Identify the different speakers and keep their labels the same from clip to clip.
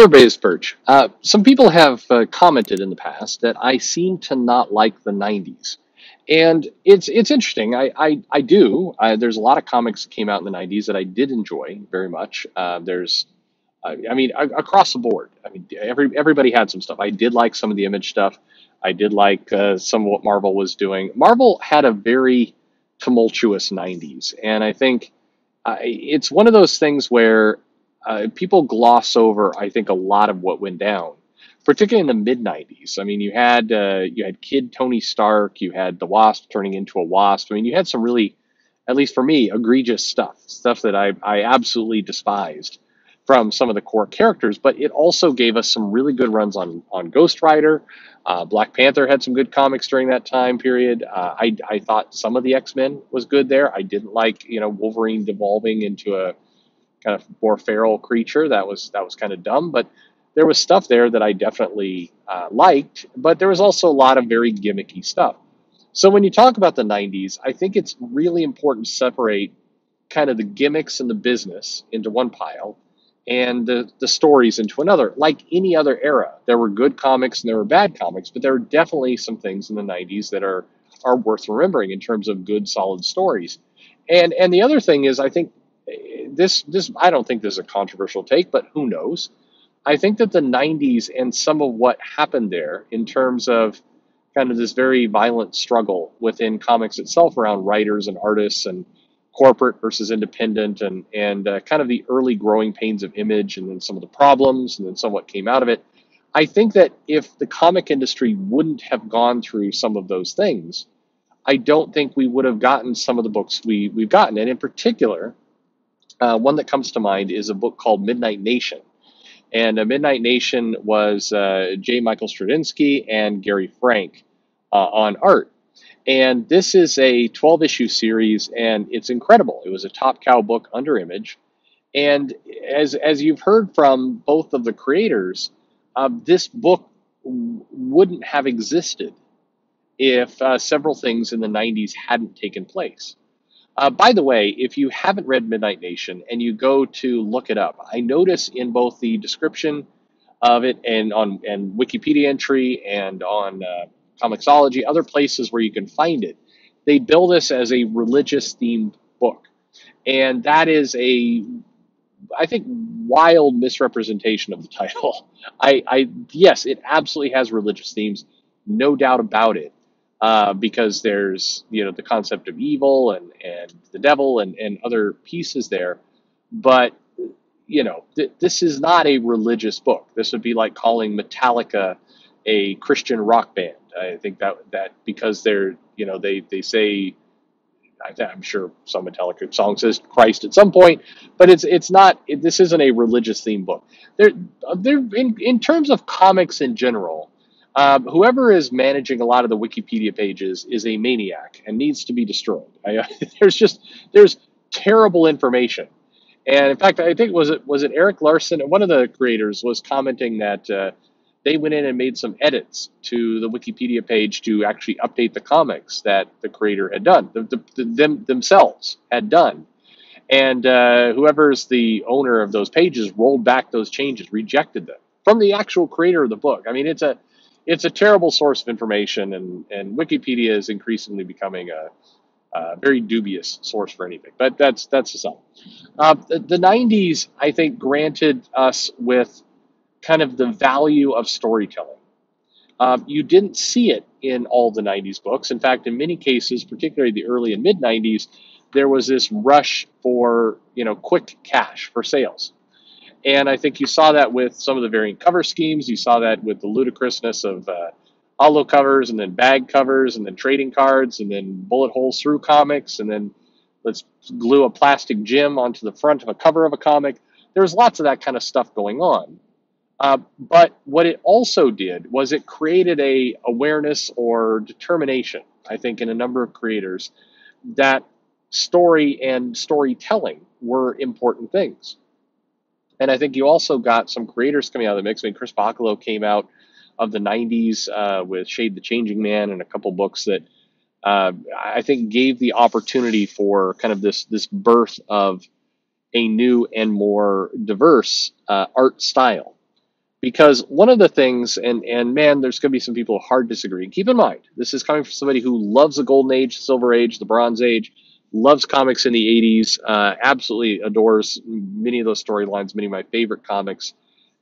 Speaker 1: Everybody is Perch. Some people have commented in the past that I seem to not like the '90s, and it's interesting. I do. There's a lot of comics that came out in the '90s that I did enjoy very much. Across the board. I mean, everybody had some stuff. I did like some of the Image stuff. I did like some of what Marvel was doing. Marvel had a very tumultuous '90s, and I think it's one of those things where people gloss over, I think, a lot of what went down, particularly in the mid '90s. I mean, you had Kid Tony Stark, you had the Wasp turning into a Wasp. I mean, you had some really, at least for me, egregious stuff that I absolutely despised from some of the core characters. But it also gave us some really good runs on Ghost Rider. Black Panther had some good comics during that time period. I thought some of the X-Men was good there. I didn't like Wolverine devolving into a kind of more feral creature. That was kind of dumb, but there was stuff there that I definitely liked. But there was also a lot of very gimmicky stuff. So when you talk about the '90s, I think it's really important to separate kind of the gimmicks and the business into one pile and the stories into another. Like any other era, there were good comics and there were bad comics, but there are definitely some things in the '90s that are worth remembering in terms of good, solid stories. And the other thing is, I think this I don't think this is a controversial take, but who knows? I think that the '90s and some of what happened there in terms of kind of this very violent struggle within comics itself around writers and artists and corporate versus independent and kind of the early growing pains of Image and then some of the problems and then some what came out of it. I think that if the comic industry wouldn't have gone through some of those things, I don't think we would have gotten some of the books we've gotten. And in particular, one that comes to mind is a book called Midnight Nation. And Midnight Nation was J. Michael Straczynski and Gary Frank on art. And this is a 12-issue series, and it's incredible. It was a Top Cow book under Image. And as you've heard from both of the creators, this book wouldn't have existed if several things in the '90s hadn't taken place. By the way, if you haven't read Midnight Nation and you go to look it up, I notice in both the description of it and Wikipedia entry and on Comixology, other places where you can find it, they bill this as a religious themed book. And that is I think, wild misrepresentation of the title. Yes, it absolutely has religious themes, no doubt about it. Because there's the concept of evil and the devil and other pieces there, but this is not a religious book. This would be like calling Metallica a Christian rock band. I think that because they say, I'm sure some Metallica song says Christ at some point, but it's not. This isn't a religious themed book. They're in terms of comics in general. Whoever is managing a lot of the Wikipedia pages is a maniac and needs to be destroyed. There's terrible information, and in fact, I think was it Eric Larson, one of the creators, was commenting that they went in and made some edits to the Wikipedia page to actually update the comics that the creator had done, them themselves had done, and whoever's the owner of those pages rolled back those changes, rejected them from the actual creator of the book. I mean, it's a terrible source of information, and Wikipedia is increasingly becoming a very dubious source for anything. But that's aside. The '90s, I think, granted us with kind of the value of storytelling. You didn't see it in all the '90s books. In fact, in many cases, particularly the early and mid '90s, there was this rush for quick cash for sales. And I think you saw that with some of the variant cover schemes. You saw that with the ludicrousness of hollow covers and then bag covers and then trading cards and then bullet holes through comics and then let's glue a plastic gem onto the front of a cover of a comic. There was lots of that kind of stuff going on. But what it also did was it created a awareness or determination, I think, in a number of creators that story and storytelling were important things. And I think you also got some creators coming out of the mix. I mean, Chris Bachalo came out of the '90s with Shade the Changing Man and a couple books that I think gave the opportunity for kind of this birth of a new and more diverse art style. Because one of the things, and man, there's going to be some people hard disagree. Keep in mind, this is coming from somebody who loves the Golden Age, the Silver Age, the Bronze Age, loves comics in the 80s, absolutely adores many of those storylines, many of my favorite comics.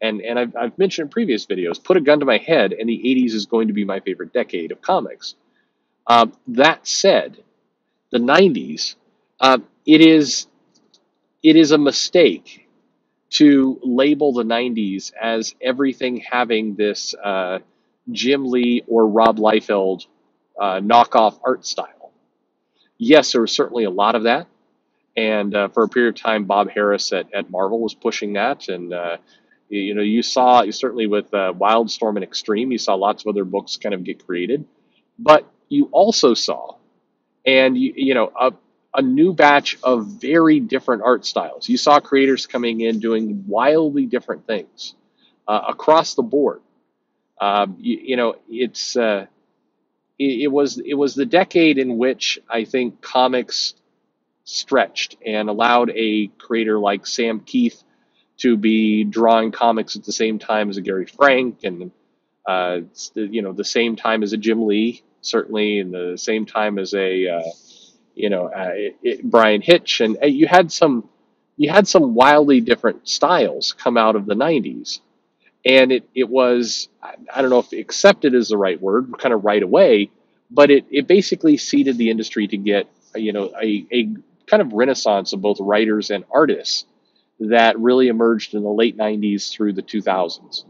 Speaker 1: And I've mentioned in previous videos, put a gun to my head, and the 80s is going to be my favorite decade of comics. That said, the 90s, it is a mistake to label the 90s as everything having this Jim Lee or Rob Liefeld knockoff art style. Yes, there was certainly a lot of that. And for a period of time, Bob Harris at Marvel was pushing that. And, you saw, certainly with Wildstorm and Extreme, you saw lots of other books kind of get created. But you also saw, and a new batch of very different art styles. You saw creators coming in doing wildly different things across the board. It was the decade in which I think comics stretched and allowed a creator like Sam Keith to be drawing comics at the same time as a Gary Frank, and the same time as a Jim Lee, certainly, and the same time as a Brian Hitch, and you had some wildly different styles come out of the 90s. And it was, I don't know if accepted is the right word, kind of right away, but it basically seeded the industry to get a kind of renaissance of both writers and artists that really emerged in the late 90s through the 2000s.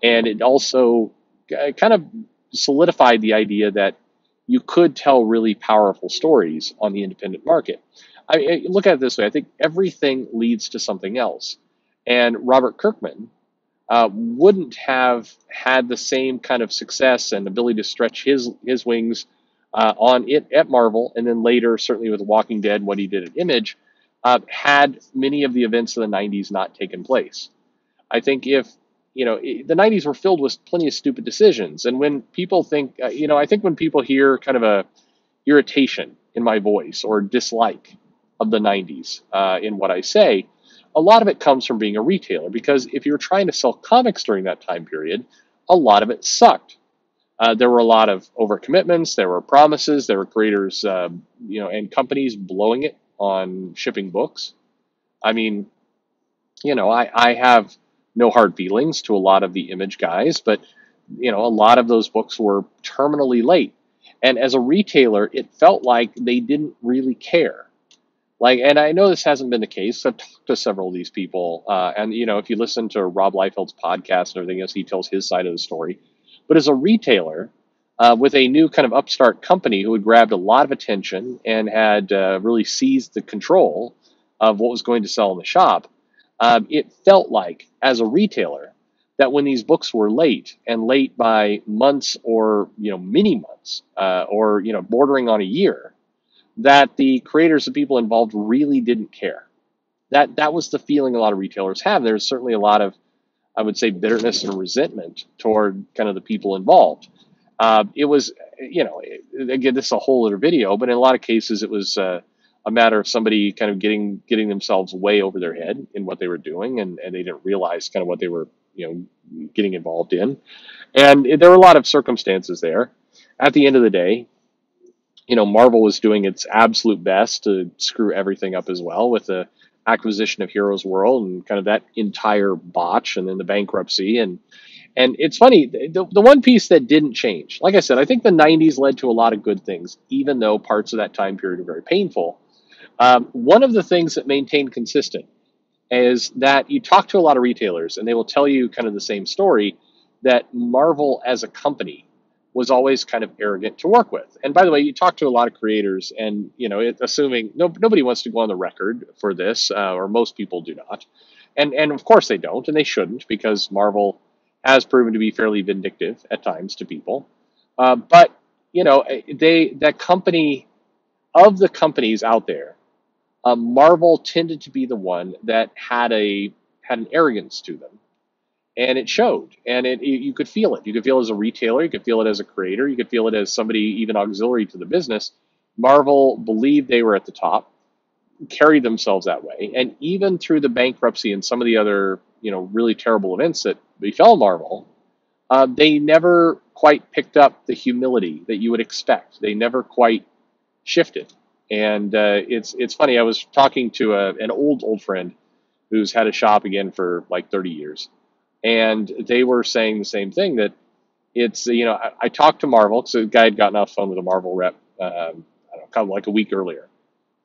Speaker 1: And it also kind of solidified the idea that you could tell really powerful stories on the independent market. I look at it this way. I think everything leads to something else. And Robert Kirkman wouldn't have had the same kind of success and ability to stretch his wings on it at Marvel, and then later, certainly with Walking Dead, what he did at Image, had many of the events of the 90s not taken place. I think if the 90s were filled with plenty of stupid decisions, and when people think, I think when people hear kind of a irritation in my voice or dislike of the 90s in what I say, a lot of it comes from being a retailer, because if you're trying to sell comics during that time period, a lot of it sucked. There were a lot of overcommitments, there were promises, there were creators, and companies blowing it on shipping books. I mean, I have no hard feelings to a lot of the Image guys, but a lot of those books were terminally late. And as a retailer, it felt like they didn't really care. And I know this hasn't been the case. I've talked to several of these people, and if you listen to Rob Liefeld's podcast and everything else, he tells his side of the story. But as a retailer, with a new kind of upstart company who had grabbed a lot of attention and had really seized the control of what was going to sell in the shop, it felt like, as a retailer, that when these books were late, and late by months or many months, or bordering on a year, that the creators and people involved really didn't care. That was the feeling a lot of retailers have. There's certainly a lot of, I would say, bitterness and resentment toward kind of the people involved. It was, again, this is a whole other video, but in a lot of cases, it was a matter of somebody kind of getting themselves way over their head in what they were doing, and they didn't realize kind of what they were, getting involved in. And there were a lot of circumstances there. At the end of the day, Marvel was doing its absolute best to screw everything up as well, with the acquisition of Heroes World and kind of that entire botch, and then the bankruptcy. And it's funny, the one piece that didn't change, like I said, I think the 90s led to a lot of good things, even though parts of that time period are very painful. One of the things that maintained consistent is that you talk to a lot of retailers, and they will tell you kind of the same story, that Marvel as a company was always kind of arrogant to work with. And by the way, you talk to a lot of creators, and assuming nobody wants to go on the record for this, or most people do not, and of course they don't, and they shouldn't, because Marvel has proven to be fairly vindictive at times to people. But that company, of the companies out there, Marvel tended to be the one that had an arrogance to them. And it showed, and you could feel it. You could feel it as a retailer, you could feel it as a creator, you could feel it as somebody even auxiliary to the business. Marvel believed they were at the top. carry themselves that way. And even through the bankruptcy and some of the other, really terrible events that befell Marvel, they never quite picked up the humility that you would expect. They never quite shifted. And it's funny. I was talking to an old friend who's had a shop again for like 30 years, and they were saying the same thing, that it's I talked to Marvel because the guy had gotten off the phone with a Marvel rep, I don't know, kind of like a week earlier.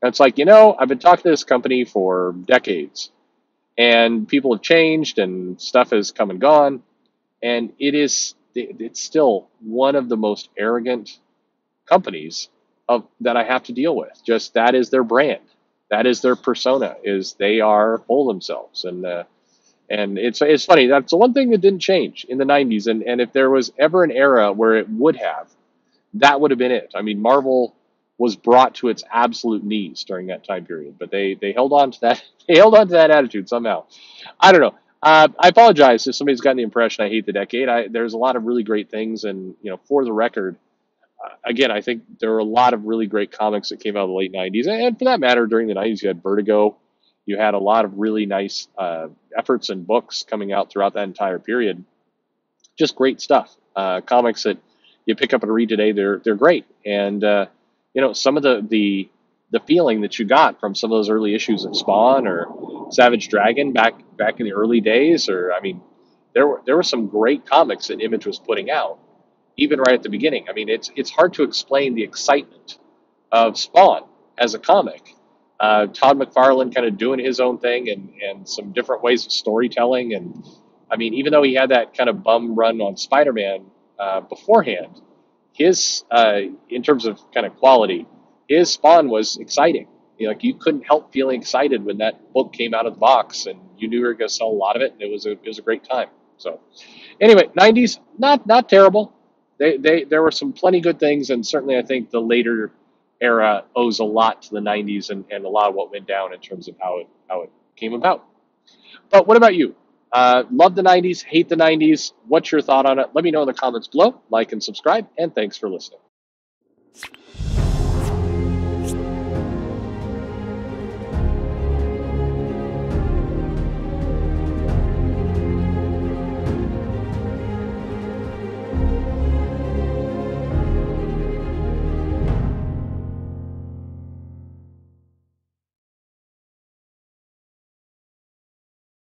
Speaker 1: And it's like, I've been talking to this company for decades, and people have changed, and stuff has come and gone, and it's still one of the most arrogant companies that I have to deal with. Just that is their brand, that is their persona, is they are full of themselves, and it's funny. That's the one thing that didn't change in the '90s, and if there was ever an era where it would have, that would have been it. I mean, Marvel was brought to its absolute knees during that time period, but they held on to that they held on to that attitude somehow. I don't know. I apologize if somebody's gotten the impression I hate the decade. There's a lot of really great things, and for the record, again, I think there were a lot of really great comics that came out of the late '90s, and for that matter, during the '90s, you had Vertigo. You had a lot of really nice efforts and books coming out throughout that entire period. Just great stuff. Comics that you pick up and read today, they're great. And some of the feeling that you got from some of those early issues of Spawn or Savage Dragon back in the early days, or I mean, there were some great comics that Image was putting out even right at the beginning. I mean, it's hard to explain the excitement of Spawn as a comic. Todd McFarlane kind of doing his own thing, and some different ways of storytelling. And I mean, even though he had that kind of bum run on Spider-Man beforehand, his in terms of kind of quality, his Spawn was exciting. Like, you couldn't help feeling excited when that book came out of the box, and you knew you were going to sell a lot of it, and it was a great time. So anyway, '90s, not terrible. There were some plenty good things, and certainly I think the later era owes a lot to the '90s, and a lot of what went down in terms of how it came about. But what about you? Love the '90s, hate the '90s. What's your thought on it? Let me know in the comments below. Like and subscribe, and thanks for listening.